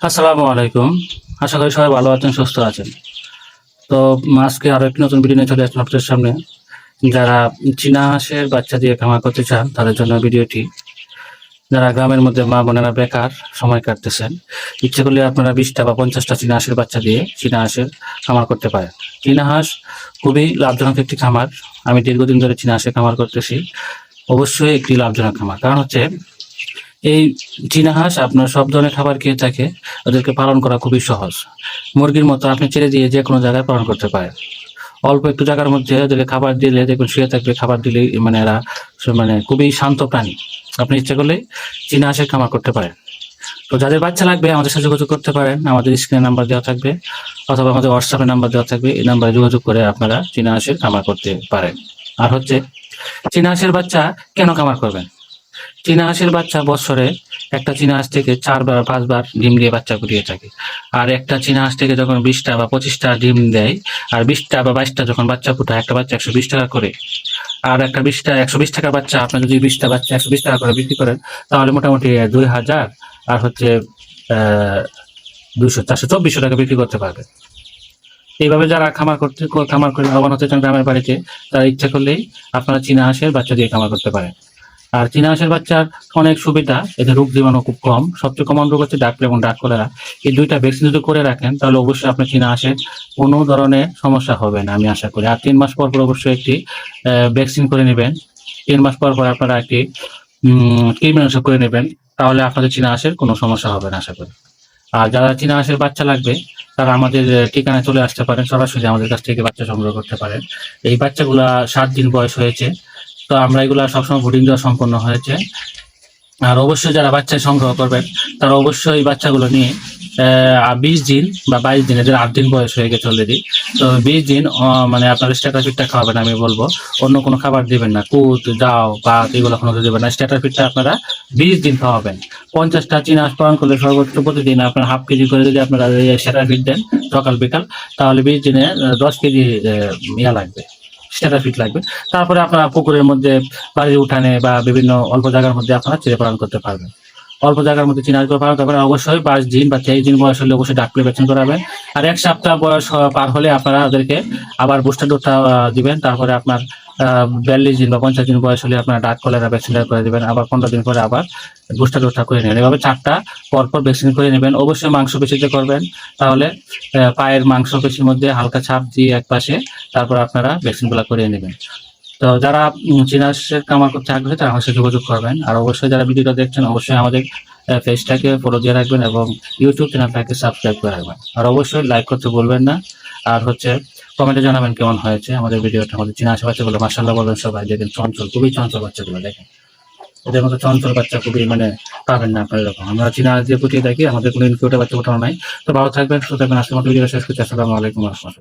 আসসালামু আলাইকুম। আশা করি সবাই ভালো আছেন, সুস্থ আছেন। তো আজকে আরো একটি নতুন ভিডিও নিয়ে চলে আসলাম আপনাদের সামনে। যারা চীনা হাঁসের বাচ্চা দিয়ে খামার করতে চান তাদের জন্য ভিডিওটি। যারা গ্রামের মধ্যে মা বোনেরা বেকার সময় কাটতেছেন, ইচ্ছে করলে আপনারা 20টা বা 50টা চীনা হাঁসের বাচ্চা দিয়ে চীনা হাঁসের খামার করতে পারেন। চীনা হাঁস খুবই লাভজনক একটি খামার। আমি দীর্ঘদিন ধরে চীনা হাঁসের খামার করতেছি। অবশ্যই একটি লাভজনক খামার, কারণ হচ্ছে এই চীনা হাঁস আপনার সব ধরনের খাবার খেয়ে থাকে। ওদেরকে পালন করা খুবই সহজ। মুরগির মতো আপনি ছেড়ে দিয়ে যে কোনো জায়গায় পালন করতে পারেন। অল্প একটু জায়গার মধ্যে ওদেরকে খাবার দিলে দেখবেন শুয়ে থাকবে, খাবার দিলেই মানে এরা মানে খুবই শান্ত প্রাণী। আপনি ইচ্ছে করলে চীনা হাঁসের খামার করতে পারেন। তো যাদের বাচ্চা লাগবে আমাদের সাথে যোগাযোগ করতে পারেন। আমাদের স্ক্রিনে নাম্বার দেওয়া থাকবে অথবা আমাদের হোয়াটসঅ্যাপে নাম্বার দেওয়া থাকবে। এই নাম্বারে যোগাযোগ করে আপনারা চীনা হাঁসের খামার করতে পারেন। আর হচ্ছে চীনা হাঁসের বাচ্চা কেন খামার করবেন? চীনা হাঁসের বাচ্চা বছরে একটা চীনা হাঁস থেকে 4 বার 5 বার ডিম দিয়ে বাচ্চা ফুটিয়ে থাকে। আর একটা চীনা হাঁস থেকে যখন 20টা বা 25টা ডিম দেয়, আর 20টা বা 22টা যখন বাচ্চা ফুটায়, একটা বাচ্চা 120 টাকা করে। আর একটা 120 টাকার বাচ্চা আপনি যদি 20টা বাচ্চা 120 টাকা করে বিক্রি করেন, তাহলে মোটামুটি 2000 আর হচ্ছে 200 400 2400 টাকা বিক্রি করতে পারবে। এইভাবে যারা খামার করে লাভবান হতে চান গ্রামের বাড়িতে, তারা ইচ্ছা করলেই আপনারা চীনা হাঁসের বাচ্চা দিয়ে খামার করতে পারেন। আর চীনা হাঁসের বাচ্চার অনেক সুবিধা, এদের রোগ জীবাণু খুব কম। সবচেয়ে কমন রোগ হচ্ছে ডাক প্লেগ এবং ডাক কলেরা। এই দুইটা ভ্যাকসিন যদি করে রাখেন তাহলে অবশ্যই আপনার চীনা হাঁসের কোনো ধরনের সমস্যা হবে না, আমি আশা করি। আর 3 মাস পর পর অবশ্যই একটি ভ্যাকসিন করে নেবেন। 3 মাস পর পর আপনারা একটি কৃমিনাশক করে নেবেন, তাহলে আপনাদের চীনা হাঁসের কোনো সমস্যা হবে না, আশা করি। আর যারা চীনা হাঁসের বাচ্চা লাগবে তারা আমাদের ঠিকানায় চলে আসতে পারেন, সরাসরি আমাদের কাছ থেকে বাচ্চা সংগ্রহ করতে পারেন। এই বাচ্চাগুলা 7 দিন বয়স হয়েছে। তো আমরা এগুলা সবসময় ব্রুডিং দেওয়া সম্পন্ন হয়েছে। আর অবশ্যই যারা বাচ্চা সংগ্রহ করবেন তারা অবশ্যই এই বাচ্চাগুলো নিয়ে 20 দিন বা 22 দিন, এদের 8 দিন বয়স হয়ে গেছে অলরেডি। তো 20 দিন মানে আপনার স্ট্যাটার ফিডটা খাওয়াবেন, আমি বলবো অন্য কোনো খাবার দিবেন না, কুট জাও বা এগুলো কোনো দিবেন না। স্ট্যাটার ফিডটা আপনারা 20 দিন খাওয়াবেন। 50টা চীনা হাঁস পালন করলে সর্বোচ্চ প্রতিদিন আপনার হাফ কেজি করে যদি আপনারা স্ট্যাটার ফিড দেন সকাল বিকাল, তাহলে 20 দিনে 10 কেজি ইয়া লাগবে, স্ট্যাটার ফিট লাগবে। তারপরে আপনারা পুকুরের মধ্যে, বাড়ির উঠানে বা বিভিন্ন অল্প জায়গার মধ্যে আপনারা ছেড়ে পালন করতে পারবেন। অল্প জায়গার মধ্যে চীনা হাঁস পালন করবেন, অবশ্যই 22 দিন বা 23 দিন বয়স হলে অবশ্যই ডাক ভ্যাকসিন করাবেন। আর 1 সপ্তাহ বয়স পার হলে আপনারা ওদেরকে আবার বুস্টার ডোজটা দিবেন। তারপরে আপনার 42 দিন বা 50 দিন বয়স হলে আপনারা ডাক কলেরা ভ্যাকসিন করে দিবেন। আবার 15 দিন পরে আবার বুস্টার ডোজটা করে নেবেন। এভাবে 4টা পরপর ভ্যাকসিন করে নেবেন। অবশ্যই মাংসপেশিতে করবেন, তাহলে পায়ের মাংসপেশির মধ্যে হালকা ছাপ দিয়ে একপাশে, তারপর আপনারা ভ্যাকসিনগুলো করে নেবেন। তো যারা চীনা হাঁসের খামার করতে আগ্রহী তারা আমার সাথে যোগাযোগ করবেন। আর অবশ্যই যারা ভিডিওটা দেখছেন অবশ্যই আমাদের পেজটাকে ফলো দিয়ে রাখবেন এবং ইউটিউব চ্যানেলটাকে সাবস্ক্রাইব করে রাখবেন। আর অবশ্যই লাইক করতে বলবেন না। আর হচ্ছে কমেন্টে জানাবেন কেমন হয়েছে আমাদের ভিডিওটা। আমাদের চীনা হাঁসের বাচ্চাগুলো মাশাআল্লাহ বলবেন সবাই, দেখেন চঞ্চল, খুবই চঞ্চল বাচ্চাগুলো দেখেন। এদের মতো চঞ্চল বাচ্চা খুবই মানে পাবেন না আপনার এরকম। আমরা চীনা হাঁস দিয়ে ফুটিয়ে থাকি, আমাদের কোনো ইনকিউবেটর বাচ্চা ওঠানো নাই। তো ভালো থাকবেন, সুস্থ থাকবেন। আজকের মতো ভিডিও শেষ করছি। আসসালামু আলাইকুম ওয়া রাহমাতুল্লাহ।